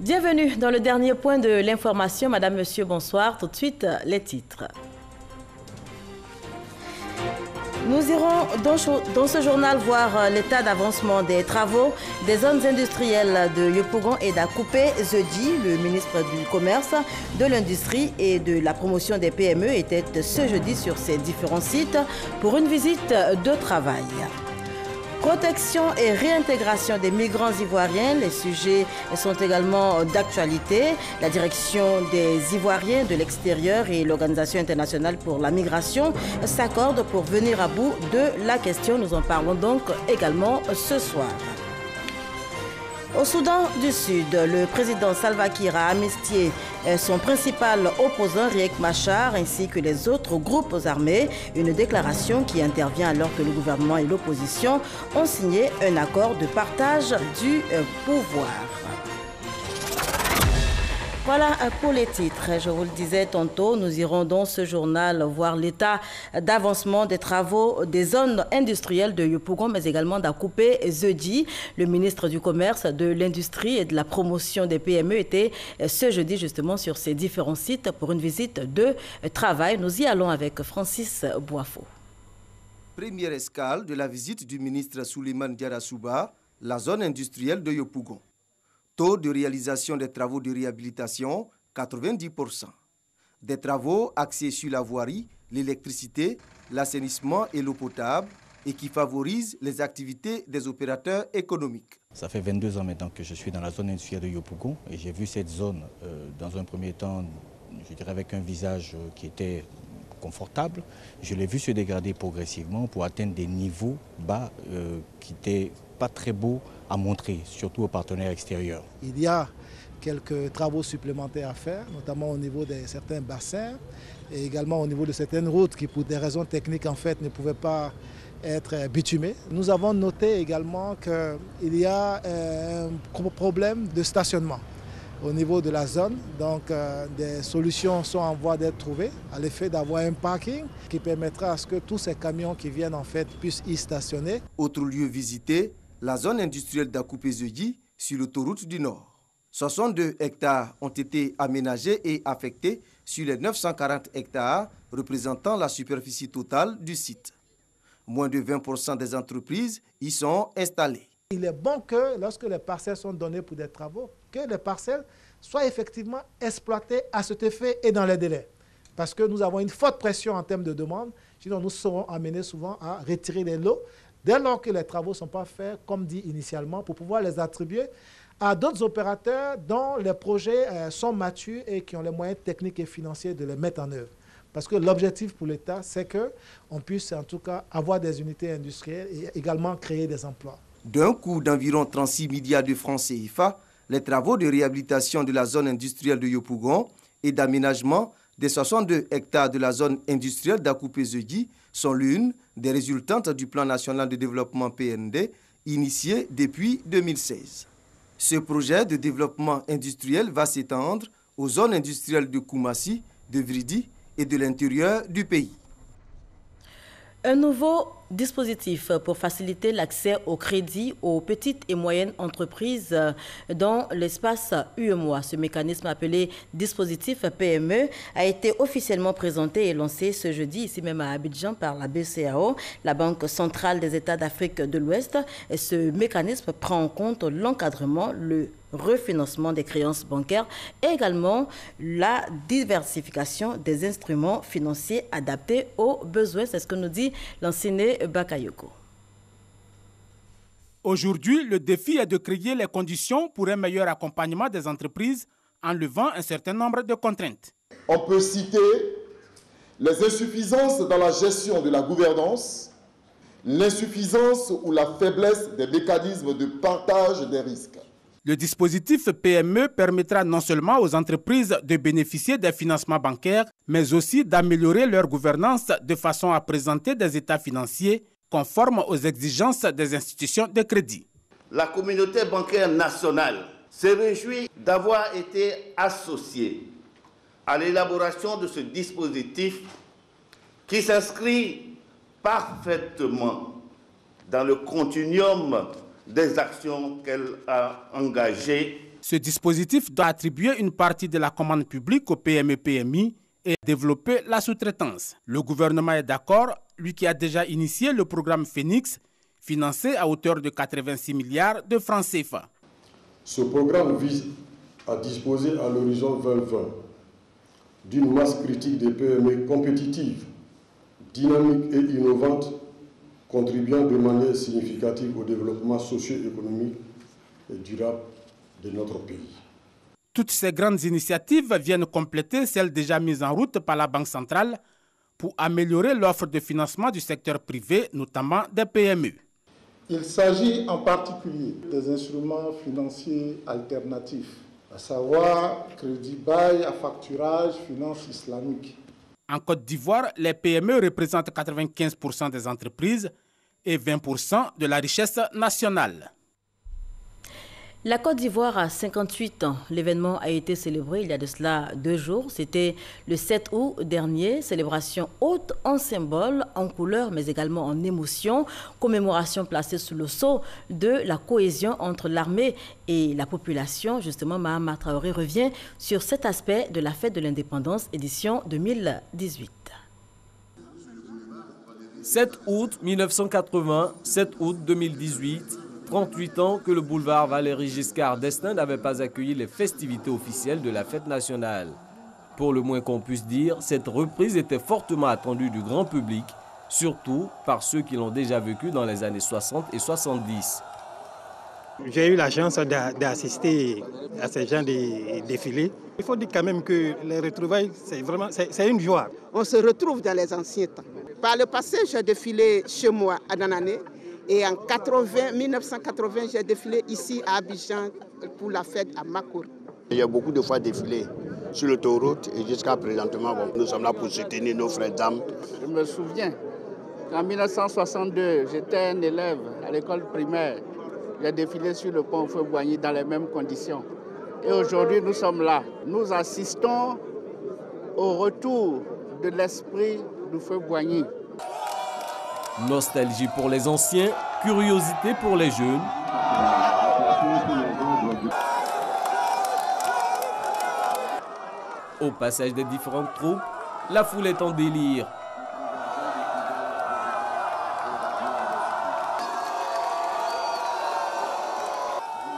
Bienvenue dans le dernier point de l'information. Madame, Monsieur, bonsoir. Tout de suite, les titres. Nous irons dans ce journal voir l'état d'avancement des travaux des zones industrielles de Yopougon et d'Akupé jeudi. Le ministre du Commerce, de l'Industrie et de la Promotion des PME était ce jeudi sur ces différents sites pour une visite de travail. Protection et réintégration des migrants ivoiriens, les sujets sont également d'actualité. La direction des Ivoiriens de l'extérieur et l'Organisation internationale pour la migration s'accordent pour venir à bout de la question. Nous en parlons donc également ce soir. Au Soudan du Sud, le président Salva Kiir a amnistié son principal opposant Riek Machar ainsi que les autres groupes armés. Une déclaration qui intervient alors que le gouvernement et l'opposition ont signé un accord de partage du pouvoir. Voilà pour les titres. Je vous le disais tantôt, nous irons dans ce journal voir l'état d'avancement des travaux des zones industrielles de Yopougon, mais également d'Akupé jeudi. Le ministre du Commerce, de l'Industrie et de la Promotion des PME était ce jeudi justement sur ces différents sites pour une visite de travail. Nous y allons avec Francis Boifo. Première escale de la visite du ministre Souleymane Diarra-Souba, la zone industrielle de Yopougon. Taux de réalisation des travaux de réhabilitation, 90%. Des travaux axés sur la voirie, l'électricité, l'assainissement et l'eau potable et qui favorisent les activités des opérateurs économiques. Ça fait 22 ans maintenant que je suis dans la zone industrielle de Yopougon et j'ai vu cette zone dans un premier temps, je dirais avec un visage qui était confortable. Je l'ai vu se dégrader progressivement pour atteindre des niveaux bas qui n'étaient pas très beaux à montrer, surtout aux partenaires extérieurs. Il y a quelques travaux supplémentaires à faire, notamment au niveau de certains bassins et également au niveau de certaines routes qui, pour des raisons techniques, en fait, ne pouvaient pas être bitumées. Nous avons noté également qu'il y a un problème de stationnement au niveau de la zone. Donc, des solutions sont en voie d'être trouvées à l'effet d'avoir un parking qui permettra à ce que tous ces camions qui viennent en fait puissent y stationner. Autre lieu visité, la zone industrielle d'Akupé-Jeudi sur l'autoroute du Nord. 62 hectares ont été aménagés et affectés sur les 940 hectares représentant la superficie totale du site. Moins de 20% des entreprises y sont installées. Il est bon que lorsque les parcelles sont données pour des travaux, que les parcelles soient effectivement exploitées à cet effet et dans les délais. Parce que nous avons une forte pression en termes de demande, sinon nous serons amenés souvent à retirer les lots dès lors que les travaux ne sont pas faits comme dit initialement pour pouvoir les attribuer à d'autres opérateurs dont les projets sont matures et qui ont les moyens techniques et financiers de les mettre en œuvre. Parce que l'objectif pour l'État, c'est qu'on puisse en tout cas avoir des unités industrielles et également créer des emplois. D'un coût d'environ 36 milliards de francs CFA, les travaux de réhabilitation de la zone industrielle de Yopougon et d'aménagement des 62 hectares de la zone industrielle d'Akupé-Jeudi sont l'une des résultantes du plan national de développement PND initié depuis 2016. Ce projet de développement industriel va s'étendre aux zones industrielles de Koumassi, de Vridi et de l'intérieur du pays. Un nouveau dispositif pour faciliter l'accès au crédit aux petites et moyennes entreprises dans l'espace UEMOA. Ce mécanisme appelé dispositif PME a été officiellement présenté et lancé ce jeudi ici même à Abidjan par la BCEAO, la Banque centrale des États d'Afrique de l'Ouest. Ce mécanisme prend en compte l'encadrement, le refinancement des créances bancaires et également la diversification des instruments financiers adaptés aux besoins. C'est ce que nous dit l'enseignant Bakayoko. Aujourd'hui, le défi est de créer les conditions pour un meilleur accompagnement des entreprises en levant un certain nombre de contraintes. On peut citer les insuffisances dans la gestion de la gouvernance, l'insuffisance ou la faiblesse des mécanismes de partage des risques. Le dispositif PME permettra non seulement aux entreprises de bénéficier des financements bancaires, mais aussi d'améliorer leur gouvernance de façon à présenter des états financiers conformes aux exigences des institutions de crédit. La communauté bancaire nationale se réjouit d'avoir été associée à l'élaboration de ce dispositif qui s'inscrit parfaitement dans le continuum des actions qu'elle a engagées Ce dispositif doit attribuer une partie de la commande publique aux PME-PMI et développer la sous-traitance. Le gouvernement est d'accord, lui qui a déjà initié le programme Phoenix, financé à hauteur de 86 milliards de francs CFA. Ce programme vise à disposer à l'horizon 2020 d'une masse critique des PME compétitives, dynamiques et innovantes, contribuant de manière significative au développement socio-économique et durable de notre pays. Toutes ces grandes initiatives viennent compléter celles déjà mises en route par la Banque centrale pour améliorer l'offre de financement du secteur privé, notamment des PME. Il s'agit en particulier des instruments financiers alternatifs, à savoir crédit bail à facturage, finance islamique. En Côte d'Ivoire, les PME représentent 95% des entreprises et 20% de la richesse nationale. La Côte d'Ivoire a 58 ans. L'événement a été célébré il y a de cela 2 jours. C'était le 7 août dernier. Célébration haute en symbole, en couleur, mais également en émotion. Commémoration placée sous le sceau de la cohésion entre l'armée et la population. Justement, Mahama Traoré revient sur cet aspect de la fête de l'indépendance, édition 2018. 7 août 1980, 7 août 2018. 38 ans que le boulevard Valéry Giscard d'Estaing n'avait pas accueilli les festivités officielles de la fête nationale. Pour le moins qu'on puisse dire, cette reprise était fortement attendue du grand public, surtout par ceux qui l'ont déjà vécu dans les années 60 et 70. J'ai eu la chance d'assister à ces gens de défilés. Il faut dire quand même que les retrouvailles, c'est une joie. On se retrouve dans les anciens temps. Par le passé, j'ai défilé chez moi à Nanané. Et en 1980, j'ai défilé ici à Abidjan pour la fête à Makour. Il y a beaucoup de fois défilé sur l'autoroute et jusqu'à présentement, nous sommes là pour soutenir nos frères d'âme. Je me souviens qu'en 1962, j'étais un élève à l'école primaire. J'ai défilé sur le pont Feu-Boigny dans les mêmes conditions. Et aujourd'hui, nous sommes là. Nous assistons au retour de l'esprit du Feu-Boigny. Nostalgie pour les anciens, curiosité pour les jeunes. Au passage des différentes troupes, la foule est en délire.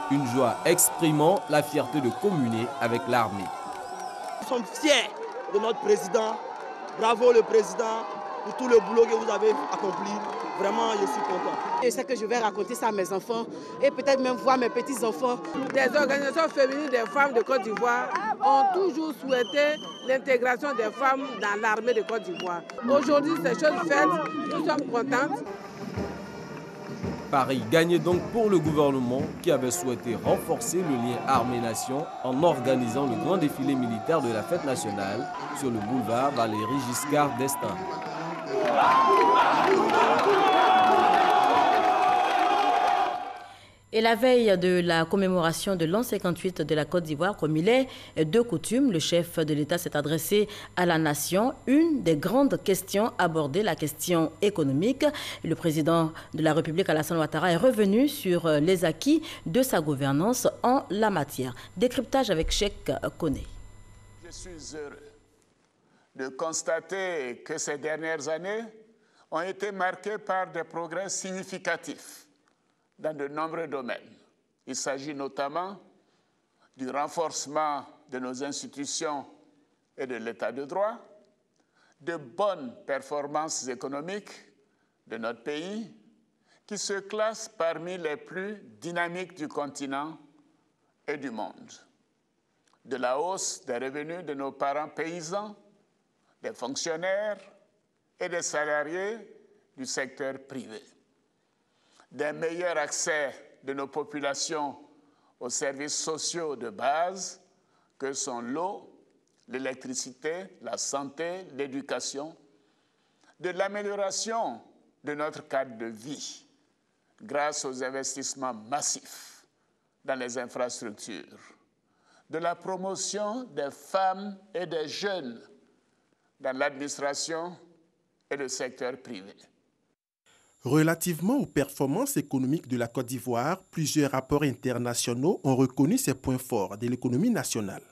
Une joie exprimant la fierté de communier avec l'armée. Nous sommes fiers de notre président. Bravo le président. Pour tout le boulot que vous avez accompli. Vraiment, je suis content. Je sais que je vais raconter ça à mes enfants et peut-être même voir mes petits-enfants. Les organisations féminines des femmes de Côte d'Ivoire ont toujours souhaité l'intégration des femmes dans l'armée de Côte d'Ivoire. Aujourd'hui, ces choses faites, nous sommes contents. Paris gagnait donc pour le gouvernement qui avait souhaité renforcer le lien armée-nation en organisant le grand défilé militaire de la fête nationale sur le boulevard Valéry Giscard d'Estaing. Et la veille de la commémoration de l'an 58 de la Côte d'Ivoire, comme il est de coutume, le chef de l'État s'est adressé à la nation. Une des grandes questions abordées, la question économique. Le président de la République, Alassane Ouattara, est revenu sur les acquis de sa gouvernance en la matière. Décryptage avec Cheikh Koné. Je suis heureux de constater que ces dernières années ont été marquées par des progrès significatifs dans de nombreux domaines. Il s'agit notamment du renforcement de nos institutions et de l'état de droit, de bonnes performances économiques de notre pays, qui se classe parmi les plus dynamiques du continent et du monde, de la hausse des revenus de nos parents paysans, des fonctionnaires et des salariés du secteur privé, d'un meilleur accès de nos populations aux services sociaux de base que sont l'eau, l'électricité, la santé, l'éducation, de l'amélioration de notre cadre de vie grâce aux investissements massifs dans les infrastructures, de la promotion des femmes et des jeunes dans l'administration et le secteur privé. Relativement aux performances économiques de la Côte d'Ivoire, plusieurs rapports internationaux ont reconnu ces points forts de l'économie nationale.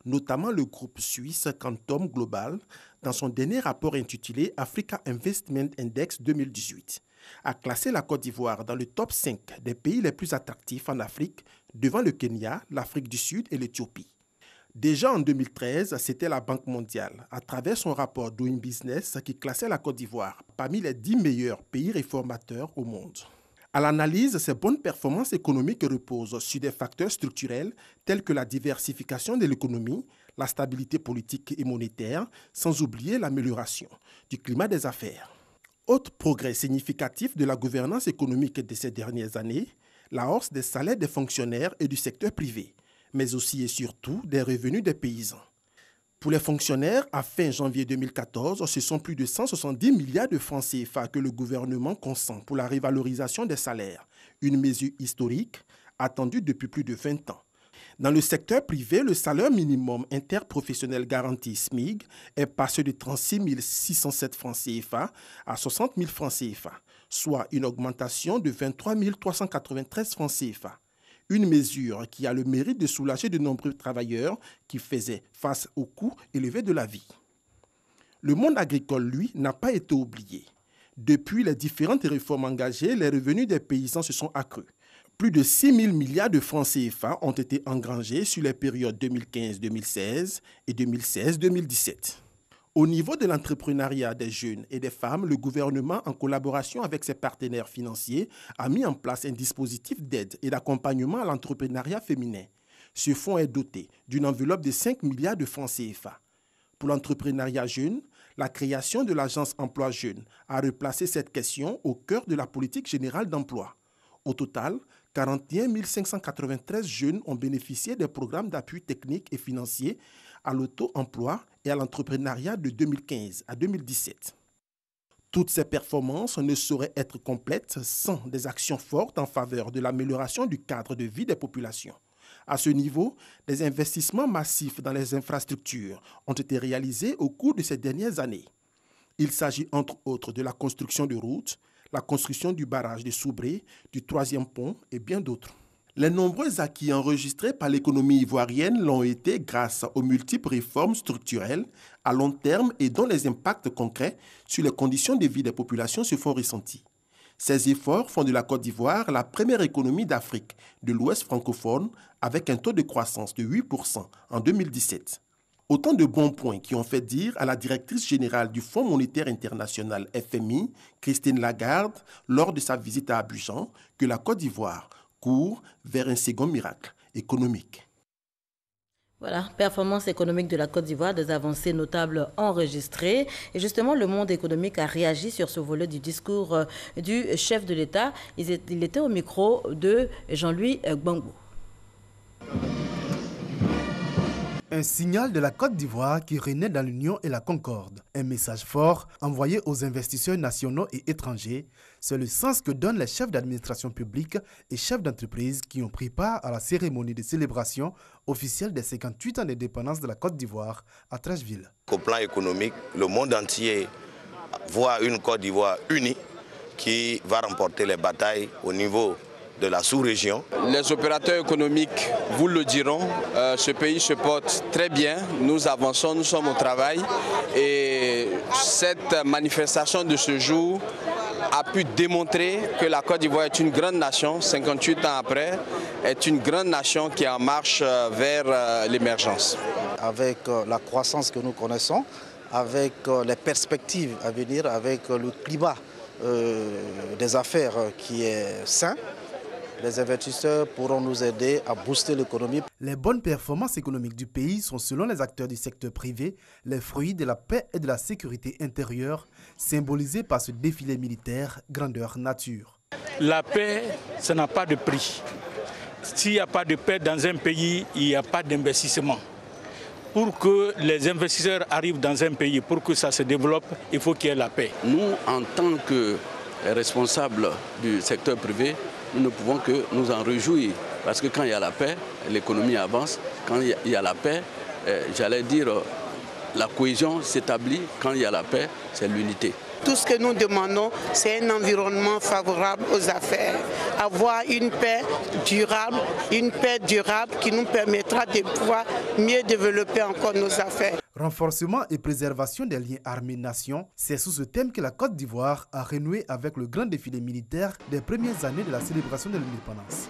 Notamment le groupe suisse Quantum Global, dans son dernier rapport intitulé Africa Investment Index 2018, a classé la Côte d'Ivoire dans le top 5 des pays les plus attractifs en Afrique, devant le Kenya, l'Afrique du Sud et l'Éthiopie. Déjà en 2013, c'était la Banque mondiale, à travers son rapport Doing Business, qui classait la Côte d'Ivoire parmi les 10 meilleurs pays réformateurs au monde. À l'analyse, ces bonnes performances économiques reposent sur des facteurs structurels tels que la diversification de l'économie, la stabilité politique et monétaire, sans oublier l'amélioration du climat des affaires. Autre progrès significatif de la gouvernance économique de ces dernières années, la hausse des salaires des fonctionnaires et du secteur privé, mais aussi et surtout des revenus des paysans. Pour les fonctionnaires, à fin janvier 2014, ce sont plus de 170 milliards de francs CFA que le gouvernement consent pour la revalorisation des salaires, une mesure historique attendue depuis plus de 20 ans. Dans le secteur privé, le salaire minimum interprofessionnel garanti SMIG est passé de 36 607 francs CFA à 60 000 francs CFA, soit une augmentation de 23 393 francs CFA. Une mesure qui a le mérite de soulager de nombreux travailleurs qui faisaient face aux coûts élevés de la vie. Le monde agricole, lui, n'a pas été oublié. Depuis les différentes réformes engagées, les revenus des paysans se sont accrus. Plus de 6 000 milliards de francs CFA ont été engrangés sur les périodes 2015-2016 et 2016-2017. Au niveau de l'entrepreneuriat des jeunes et des femmes, le gouvernement, en collaboration avec ses partenaires financiers, a mis en place un dispositif d'aide et d'accompagnement à l'entrepreneuriat féminin. Ce fonds est doté d'une enveloppe de 5 milliards de francs CFA. Pour l'entrepreneuriat jeune, la création de l'agence Emploi Jeunes a replacé cette question au cœur de la politique générale d'emploi. Au total, 41 593 jeunes ont bénéficié des programmes d'appui technique et financier à l'auto-emploi et à l'entrepreneuriat de 2015 à 2017. Toutes ces performances ne sauraient être complètes sans des actions fortes en faveur de l'amélioration du cadre de vie des populations. À ce niveau, des investissements massifs dans les infrastructures ont été réalisés au cours de ces dernières années. Il s'agit entre autres de la construction de routes, la construction du barrage de Soubré, du 3e pont et bien d'autres. Les nombreux acquis enregistrés par l'économie ivoirienne l'ont été grâce aux multiples réformes structurelles à long terme et dont les impacts concrets sur les conditions de vie des populations se font ressentir. Ces efforts font de la Côte d'Ivoire la première économie d'Afrique de l'Ouest francophone avec un taux de croissance de 8% en 2017. Autant de bons points qui ont fait dire à la directrice générale du Fonds monétaire international FMI, Christine Lagarde, lors de sa visite à Abidjan, que la Côte d'Ivoire court vers un second miracle économique. Voilà, performance économique de la Côte d'Ivoire, des avancées notables enregistrées. Et justement, le monde économique a réagi sur ce volet du discours du chef de l'État. Il était au micro de Jean-Louis Gbangbo. Un signal de la Côte d'Ivoire qui renaît dans l'union et la concorde. Un message fort envoyé aux investisseurs nationaux et étrangers. C'est le sens que donnent les chefs d'administration publique et chefs d'entreprise qui ont pris part à la cérémonie de célébration officielle des 58 ans d'indépendance de la Côte d'Ivoire à Treichville. Au plan économique, le monde entier voit une Côte d'Ivoire unie qui va remporter les batailles au niveau de la sous-région. Les opérateurs économiques vous le diront, ce pays se porte très bien, nous avançons, nous sommes au travail et cette manifestation de ce jour a pu démontrer que la Côte d'Ivoire est une grande nation, 58 ans après, est une grande nation qui est en marche vers l'émergence. Avec la croissance que nous connaissons, avec les perspectives à venir, avec le climat des affaires qui est sain, les investisseurs pourront nous aider à booster l'économie. Les bonnes performances économiques du pays sont, selon les acteurs du secteur privé, les fruits de la paix et de la sécurité intérieure, symbolisés par ce défilé militaire grandeur nature. La paix, ça n'a pas de prix. S'il n'y a pas de paix dans un pays, il n'y a pas d'investissement. Pour que les investisseurs arrivent dans un pays, pour que ça se développe, il faut qu'il y ait la paix. Nous, en tant que responsables du secteur privé, nous ne pouvons que nous en réjouir. Parce que quand il y a la paix, l'économie avance. Quand il y a la paix, j'allais dire, la cohésion s'établit. Quand il y a la paix, c'est l'unité. Tout ce que nous demandons, c'est un environnement favorable aux affaires. Avoir une paix durable qui nous permettra de pouvoir mieux développer encore nos affaires. Renforcement et préservation des liens armées-nation, c'est sous ce thème que la Côte d'Ivoire a renoué avec le grand défilé militaire des premières années de la célébration de l'indépendance.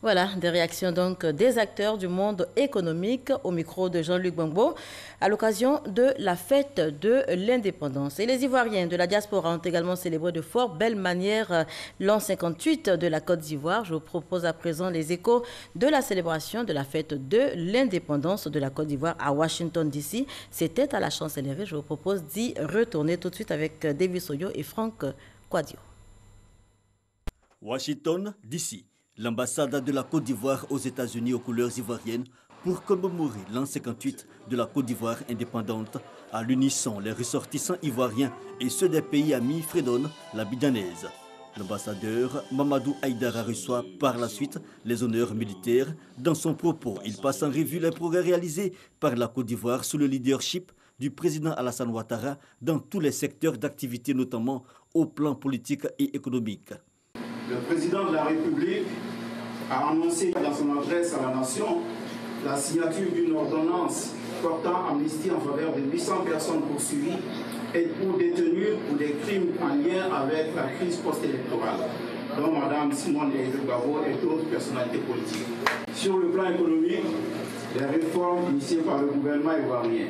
Voilà, des réactions donc des acteurs du monde économique au micro de Jean-Luc Gbangbo à l'occasion de la fête de l'indépendance. Et les Ivoiriens de la diaspora ont également célébré de fort belle manière l'an 58 de la Côte d'Ivoire. Je vous propose à présent les échos de la célébration de la fête de l'indépendance de la Côte d'Ivoire à Washington DC. C'était à la Chancellerie. Je vous propose d'y retourner tout de suite avec David Soyo et Franck Quadio. Washington DC. L'ambassade de la Côte d'Ivoire aux États-Unis aux couleurs ivoiriennes pour commémorer l'an 58 de la Côte d'Ivoire indépendante. À l'unisson, les ressortissants ivoiriens et ceux des pays amis fredonnent la bidanaise. L'ambassadeur Mamadou Haïdara reçoit par la suite les honneurs militaires. Dans son propos, il passe en revue les progrès réalisés par la Côte d'Ivoire sous le leadership du président Alassane Ouattara dans tous les secteurs d'activité, notamment au plan politique et économique. Le président de la République a annoncé dans son adresse à la nation la signature d'une ordonnance portant amnistie en faveur de 800 personnes poursuivies et ou détenues pour des crimes en lien avec la crise post-électorale, dont Mme Simone Gbagbo et d'autres personnalités politiques. Sur le plan économique, les réformes initiées par le gouvernement ivoirien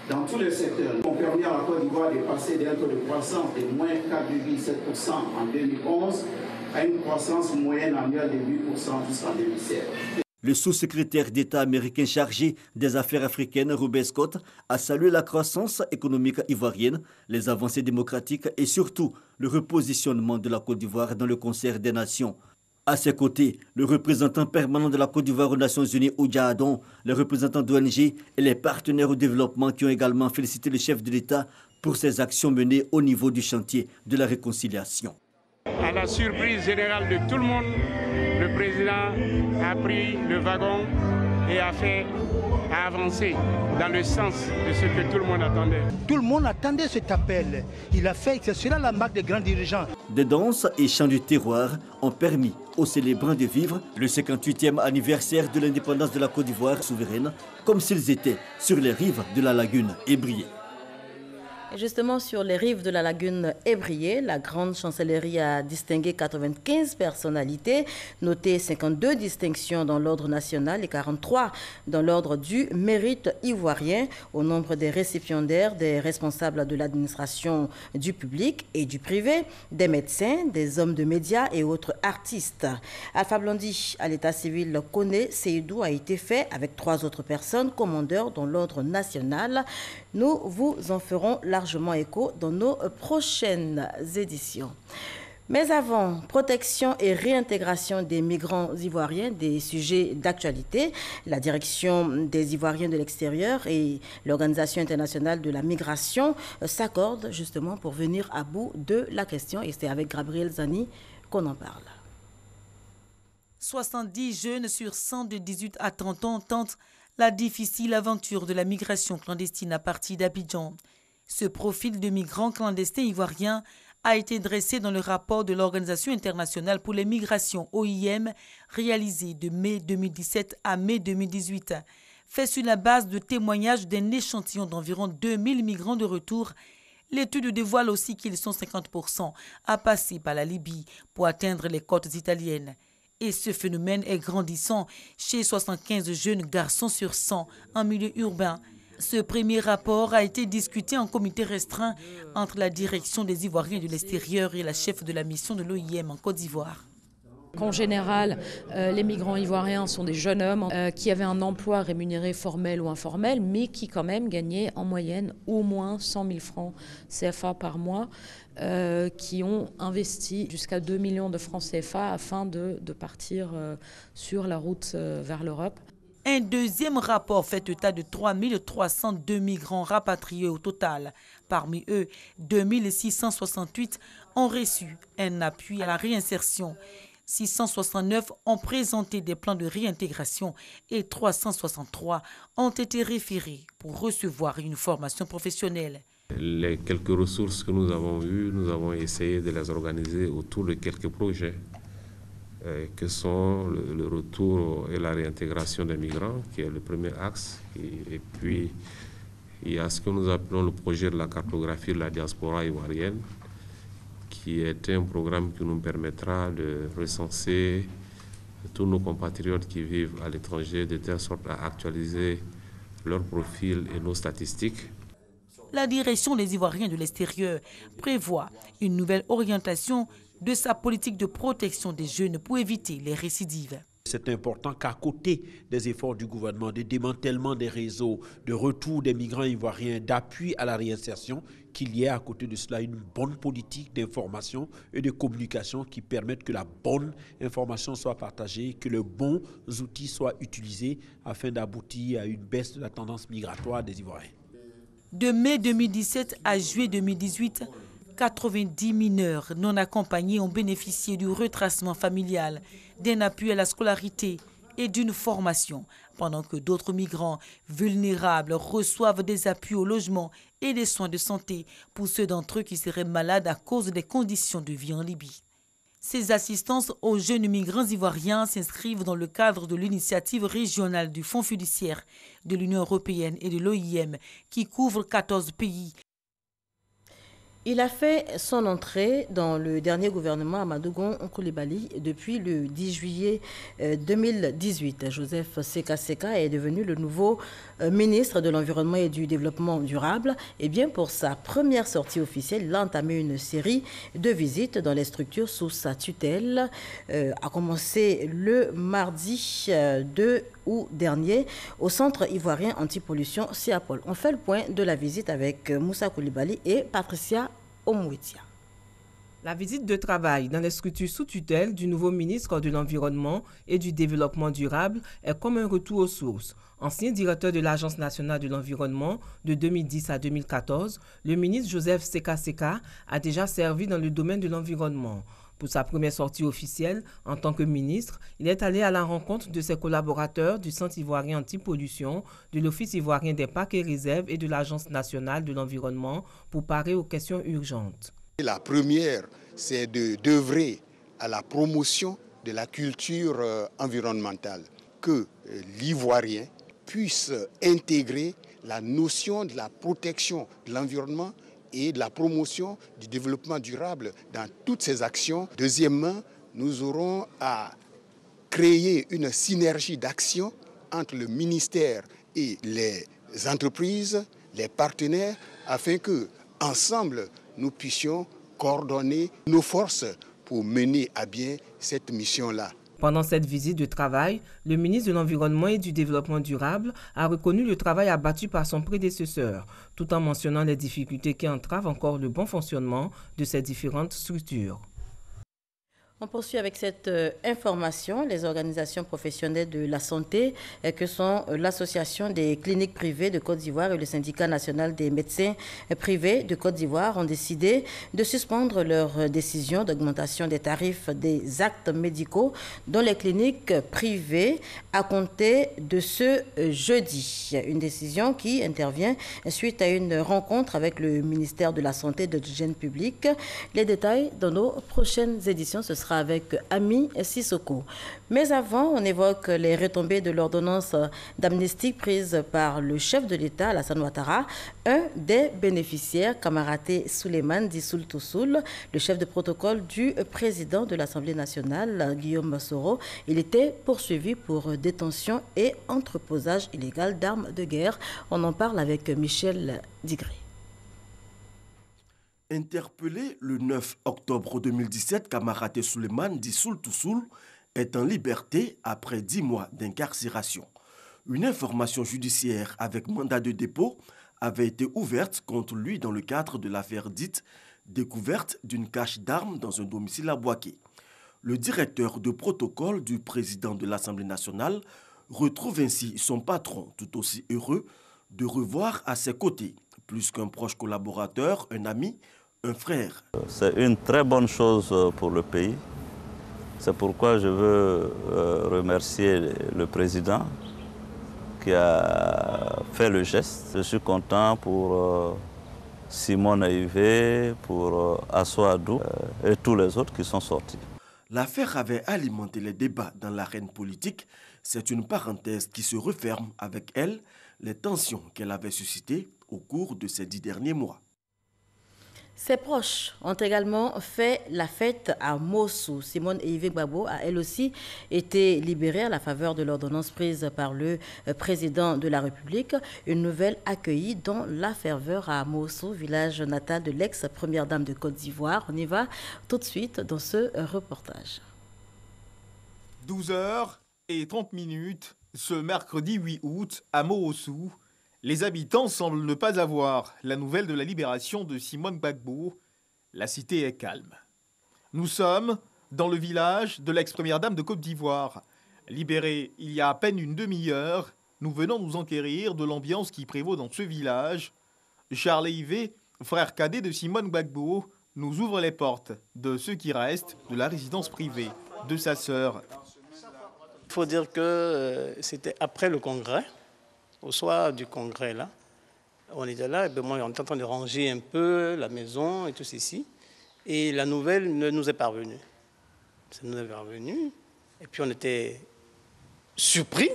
dans tous les secteurs ont permis à la Côte d'Ivoire de passer d'un taux de croissance de moins 4,7% en 2011 à une croissance moyenne annuelle de 8% jusqu'en 2007. Le sous-secrétaire d'État américain chargé des affaires africaines, Robert Scott, a salué la croissance économique ivoirienne, les avancées démocratiques et surtout le repositionnement de la Côte d'Ivoire dans le concert des nations. À ses côtés, le représentant permanent de la Côte d'Ivoire aux Nations Unies, Oudja Adon, les représentants d'ONG et les partenaires au développement qui ont également félicité le chef de l'État pour ses actions menées au niveau du chantier de la réconciliation. À la surprise générale de tout le monde, le président a pris le wagon et a avancé dans le sens de ce que tout le monde attendait. Tout le monde attendait cet appel. Il a fait, c'est cela la marque des grands dirigeants. Des danses et chants du terroir ont permis aux célébrants de vivre le 58e anniversaire de l'indépendance de la Côte d'Ivoire souveraine, comme s'ils étaient sur les rives de la lagune Ébrié. Justement, sur les rives de la lagune Ébrié, la grande chancellerie a distingué 95 personnalités, noté 52 distinctions dans l'ordre national et 43 dans l'ordre du mérite ivoirien. Au nombre des récipiendaires, des responsables de l'administration du public et du privé, des médecins, des hommes de médias et autres artistes. Alpha Blondy, à l'état civil, Koné Seydou a été fait avec 3 autres personnes, commandeurs dans l'ordre national. Nous vous en ferons largement écho dans nos prochaines éditions. Mais avant, protection et réintégration des migrants ivoiriens, des sujets d'actualité, la direction des Ivoiriens de l'extérieur et l'Organisation internationale de la migration s'accordent justement pour venir à bout de la question. Et c'est avec Gabriel Zani qu'on en parle. 70 jeunes sur 100 de 18 à 30 ans tentent la difficile aventure de la migration clandestine à partir d'Abidjan. Ce profil de migrants clandestins ivoiriens a été dressé dans le rapport de l'Organisation internationale pour les migrations OIM réalisé de mai 2017 à mai 2018. Fait sur la base de témoignages d'un échantillon d'environ 2000 migrants de retour, l'étude dévoile aussi qu'ils sont 50% à passer par la Libye pour atteindre les côtes italiennes. Et ce phénomène est grandissant chez 75 jeunes garçons sur 100 en milieu urbain. Ce premier rapport a été discuté en comité restreint entre la direction des Ivoiriens de l'extérieur et la chef de la mission de l'OIM en Côte d'Ivoire. En général, les migrants ivoiriens sont des jeunes hommes qui avaient un emploi rémunéré formel ou informel, mais qui quand même gagnaient en moyenne au moins 100 000 francs CFA par mois, qui ont investi jusqu'à 2 millions de francs CFA afin de partir sur la route vers l'Europe. Un deuxième rapport fait état de 3 302 migrants rapatriés au total. Parmi eux, 2 668 ont reçu un appui à la réinsertion. 669 ont présenté des plans de réintégration et 363 ont été référés pour recevoir une formation professionnelle. Les quelques ressources que nous avons eues, nous avons essayé de les organiser autour de quelques projets que sont le retour et la réintégration des migrants, qui est le premier axe. Et puis, il y a ce que nous appelons le projet de la cartographie de la diaspora ivoirienne, qui est un programme qui nous permettra de recenser tous nos compatriotes qui vivent à l'étranger, de telle sorte à actualiser leur profil et nos statistiques. La direction des Ivoiriens de l'extérieur prévoit une nouvelle orientation de sa politique de protection des jeunes pour éviter les récidives. C'est important qu'à côté des efforts du gouvernement de démantèlement des réseaux, de retour des migrants ivoiriens, d'appui à la réinsertion, qu'il y ait à côté de cela une bonne politique d'information et de communication qui permette que la bonne information soit partagée, que les bons outils soient utilisés afin d'aboutir à une baisse de la tendance migratoire des Ivoiriens. De mai 2017 à juillet 2018, 90 mineurs non accompagnés ont bénéficié du retracement familial, d'un appui à la scolarité et d'une formation, pendant que d'autres migrants vulnérables reçoivent des appuis au logement et des soins de santé pour ceux d'entre eux qui seraient malades à cause des conditions de vie en Libye. Ces assistances aux jeunes migrants ivoiriens s'inscrivent dans le cadre de l'initiative régionale du Fonds fiduciaire de l'Union européenne et de l'OIM qui couvre 14 pays. Il a fait son entrée dans le dernier gouvernement Amadou Gon Coulibaly depuis le 10 juillet 2018. Joseph Seka Seka est devenu le nouveau ministre de l'Environnement et du Développement durable. Et bien pour sa première sortie officielle, il a entamé une série de visites dans les structures sous sa tutelle, a commencé le mardi 2 août dernier au centre ivoirien anti-pollution CIAPOL. On fait le point de la visite avec Moussa Coulibaly et Patricia Omouetia. La visite de travail dans les structures sous tutelle du nouveau ministre de l'Environnement et du Développement durable est comme un retour aux sources. Ancien directeur de l'Agence nationale de l'environnement de 2010 à 2014, le ministre Joseph Seka Seka a déjà servi dans le domaine de l'environnement. Pour sa première sortie officielle, en tant que ministre, il est allé à la rencontre de ses collaborateurs du Centre ivoirien anti-pollution, de l'Office ivoirien des parcs et réserves et de l'Agence nationale de l'environnement pour parer aux questions urgentes. La première, c'est d'œuvrer à la promotion de la culture environnementale, que l'Ivoirien puisse intégrer la notion de la protection de l'environnement et de la promotion du développement durable dans toutes ces actions. Deuxièmement, nous aurons à créer une synergie d'action entre le ministère et les entreprises, les partenaires, afin que, ensemble, nous puissions coordonner nos forces pour mener à bien cette mission-là. Pendant cette visite de travail, le ministre de l'Environnement et du Développement durable a reconnu le travail abattu par son prédécesseur, tout en mentionnant les difficultés qui entravent encore le bon fonctionnement de ces différentes structures. On poursuit avec cette information. Les organisations professionnelles de la santé, que sont l'Association des cliniques privées de Côte d'Ivoire et le Syndicat national des médecins privés de Côte d'Ivoire, ont décidé de suspendre leur décision d'augmentation des tarifs des actes médicaux dans les cliniques privées à compter de ce jeudi. Une décision qui intervient suite à une rencontre avec le ministère de la Santé et de l'Hygiène publique. Les détails dans nos prochaines éditions, ce sera avec Ami Sissoko. Mais avant, on évoque les retombées de l'ordonnance d'amnistie prise par le chef de l'État, Alassane Ouattara. Un des bénéficiaires, Kamaraté Souleymane Dissoul Toussoul, le chef de protocole du président de l'Assemblée nationale, Guillaume Soro, il était poursuivi pour détention et entreposage illégal d'armes de guerre. On en parle avec Michel Digré. Interpellé le 9 octobre 2017, Kamaraté Souleymane Dissoul Toussoul est en liberté après 10 mois d'incarcération. Une information judiciaire avec mandat de dépôt avait été ouverte contre lui dans le cadre de l'affaire dite découverte d'une cache d'armes dans un domicile à Bouaké. Le directeur de protocole du président de l'Assemblée nationale retrouve ainsi son patron tout aussi heureux de revoir à ses côtés, plus qu'un proche collaborateur, un ami, un frère. C'est une très bonne chose pour le pays. C'est pourquoi je veux remercier le président qui a fait le geste. Je suis content pour Simone Ivé, pour Assoadou et tous les autres qui sont sortis. L'affaire avait alimenté les débats dans l'arène politique. C'est une parenthèse qui se referme avec elle, les tensions qu'elle avait suscitées au cours de ces 10 derniers mois. Ses proches ont également fait la fête à Mossou. Simone Yves Gbagbo a elle aussi été libérée à la faveur de l'ordonnance prise par le président de la République. Une nouvelle accueillie dans la ferveur à Mossou, village natal de l'ex-première dame de Côte d'Ivoire. On y va tout de suite dans ce reportage. 12h30 ce mercredi 8 août à Mossou. Les habitants semblent ne pas avoir la nouvelle de la libération de Simone Gbagbo. La cité est calme. Nous sommes dans le village de l'ex-première dame de Côte d'Ivoire. Libérée il y a à peine une demi-heure, nous venons nous enquérir de l'ambiance qui prévaut dans ce village. Charles Ivé, frère cadet de Simone Gbagbo, nous ouvre les portes de ce qui reste de la résidence privée de sa sœur. Il faut dire que c'était après le congrès. Au soir du congrès, là, on était là, et moi, on était en train de ranger un peu la maison et tout ceci. Et la nouvelle ne nous est parvenue. Ça nous est parvenu. Et puis on était surpris,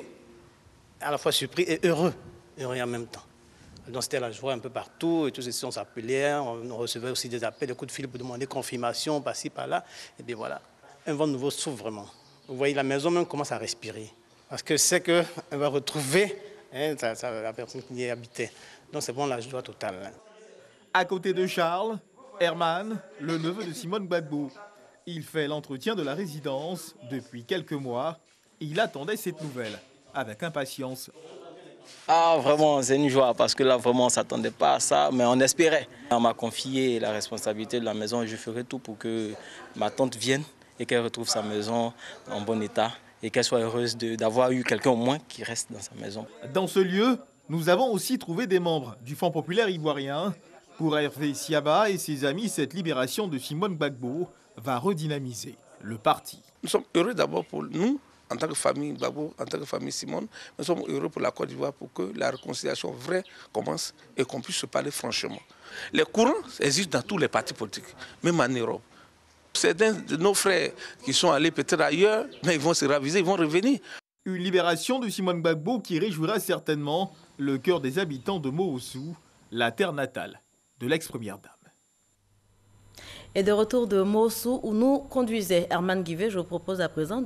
à la fois surpris et heureux en même temps. Donc c'était la joie un peu partout, et tout ceci, on s'appelait, on recevait aussi des appels, des coups de fil pour demander confirmation, par-ci, par-là. Et bien voilà, un vent nouveau s'ouvre vraiment. Vous voyez, la maison même commence à respirer. Parce que c'est qu'elle va retrouver la personne qui y habitait. Donc c'est bon, la joie totale. À côté de Charles, Herman, le neveu de Simone Gbagbo. Il fait l'entretien de la résidence depuis quelques mois. Il attendait cette nouvelle avec impatience. Ah, vraiment, c'est une joie parce que là, vraiment, on ne s'attendait pas à ça, mais on espérait. On m'a confié la responsabilité de la maison et je ferai tout pour que ma tante vienne et qu'elle retrouve sa maison en bon état. Et qu'elle soit heureuse d'avoir eu quelqu'un au moins qui reste dans sa maison. Dans ce lieu, nous avons aussi trouvé des membres du Front populaire ivoirien. Pour Hervé Siaba et ses amis, cette libération de Simone Gbagbo va redynamiser le parti. Nous sommes heureux d'abord pour nous, en tant que famille Gbagbo, en tant que famille Simone. Nous sommes heureux pour la Côte d'Ivoire pour que la réconciliation vraie commence et qu'on puisse se parler franchement. Les courants existent dans tous les partis politiques, même en Europe. Certains de nos frères qui sont allés peut-être ailleurs, mais ils vont se raviser, ils vont revenir. Une libération de Simone Gbagbo qui réjouira certainement le cœur des habitants de Mossou, la terre natale de l'ex-première dame. Et de retour de Mossou où nous conduisait Herman Guivet, je vous propose à présent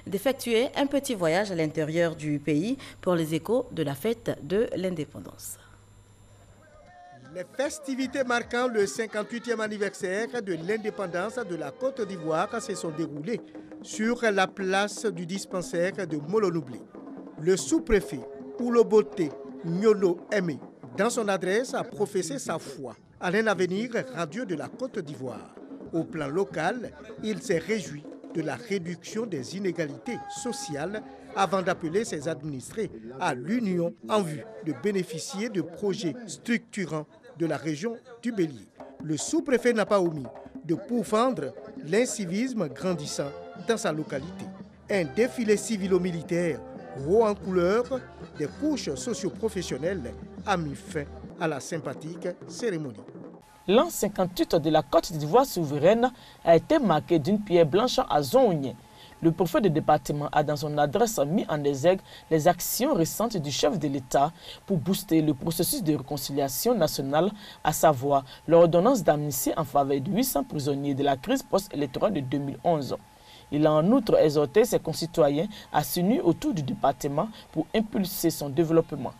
d'effectuer un petit voyage à l'intérieur du pays pour les échos de la fête de l'indépendance. Les festivités marquant le 58e anniversaire de l'indépendance de la Côte d'Ivoire se sont déroulées sur la place du dispensaire de Molonoubli. Le sous-préfet Ouloboté Nyolo Aimé, dans son adresse, a professé sa foi à un avenir radieux de la Côte d'Ivoire. Au plan local, il s'est réjoui de la réduction des inégalités sociales avant d'appeler ses administrés à l'union en vue de bénéficier de projets structurants de la région du Bélier. Le sous-préfet n'a pas omis de pourfendre l'incivisme grandissant dans sa localité. Un défilé civilo-militaire haut en couleur des couches socio-professionnelles a mis fin à la sympathique cérémonie. L'an 58 de la Côte d'Ivoire souveraine a été marqué d'une pierre blanche à Zogne. Le préfet du département a dans son adresse mis en exergue les actions récentes du chef de l'État pour booster le processus de réconciliation nationale, à savoir l'ordonnance d'amnistie en faveur de 800 prisonniers de la crise post-électorale de 2011. Il a en outre exhorté ses concitoyens à s'unir autour du département pour impulser son développement.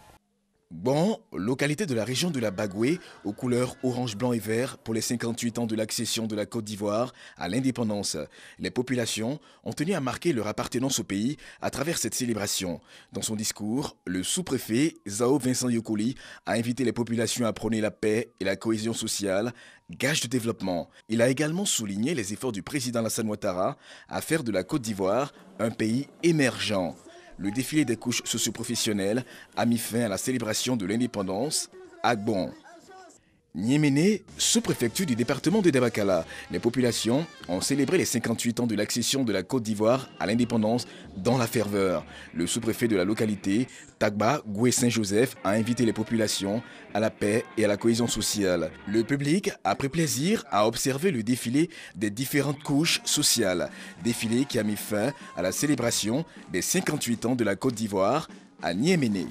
Bon, localité de la région de la Bagoué, aux couleurs orange, blanc et vert, pour les 58 ans de l'accession de la Côte d'Ivoire à l'indépendance. Les populations ont tenu à marquer leur appartenance au pays à travers cette célébration. Dans son discours, le sous-préfet Zao Vincent Yokoli a invité les populations à prôner la paix et la cohésion sociale, gage de développement. Il a également souligné les efforts du président Alassane Ouattara à faire de la Côte d'Ivoire un pays émergent. Le défilé des couches socioprofessionnelles a mis fin à la célébration de l'indépendance à Gbon. Niéméné, sous-préfecture du département de Dabakala, les populations ont célébré les 58 ans de l'accession de la Côte d'Ivoire à l'indépendance dans la ferveur. Le sous-préfet de la localité, Tagba Goué Saint-Joseph, a invité les populations à la paix et à la cohésion sociale. Le public a pris plaisir à observer le défilé des différentes couches sociales. Défilé qui a mis fin à la célébration des 58 ans de la Côte d'Ivoire à Niéméné.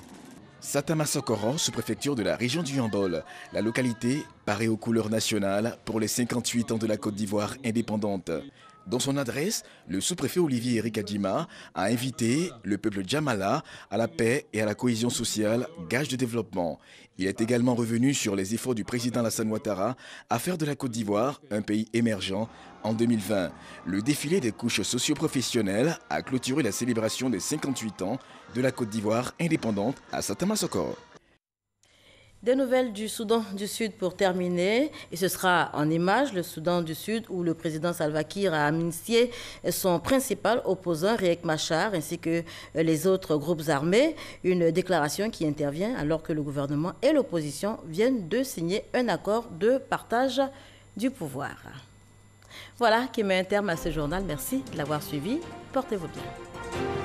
Satama Sokoro, sous-préfecture de la région du Yambol. La localité paraît aux couleurs nationales pour les 58 ans de la Côte d'Ivoire indépendante. Dans son adresse, le sous-préfet Olivier Eric Adjima a invité le peuple Djamala à la paix et à la cohésion sociale, gage de développement. Il est également revenu sur les efforts du président Alassane Ouattara à faire de la Côte d'Ivoire un pays émergent en 2020. Le défilé des couches socio-professionnelles a clôturé la célébration des 58 ans de la Côte d'Ivoire indépendante à Satama Sokoro. Des nouvelles du Soudan du Sud pour terminer, et ce sera en images, le Soudan du Sud où le président Salva Kiir a amnistié son principal opposant Riek Machar ainsi que les autres groupes armés, une déclaration qui intervient alors que le gouvernement et l'opposition viennent de signer un accord de partage du pouvoir. Voilà qui met un terme à ce journal, merci de l'avoir suivi, portez-vous bien.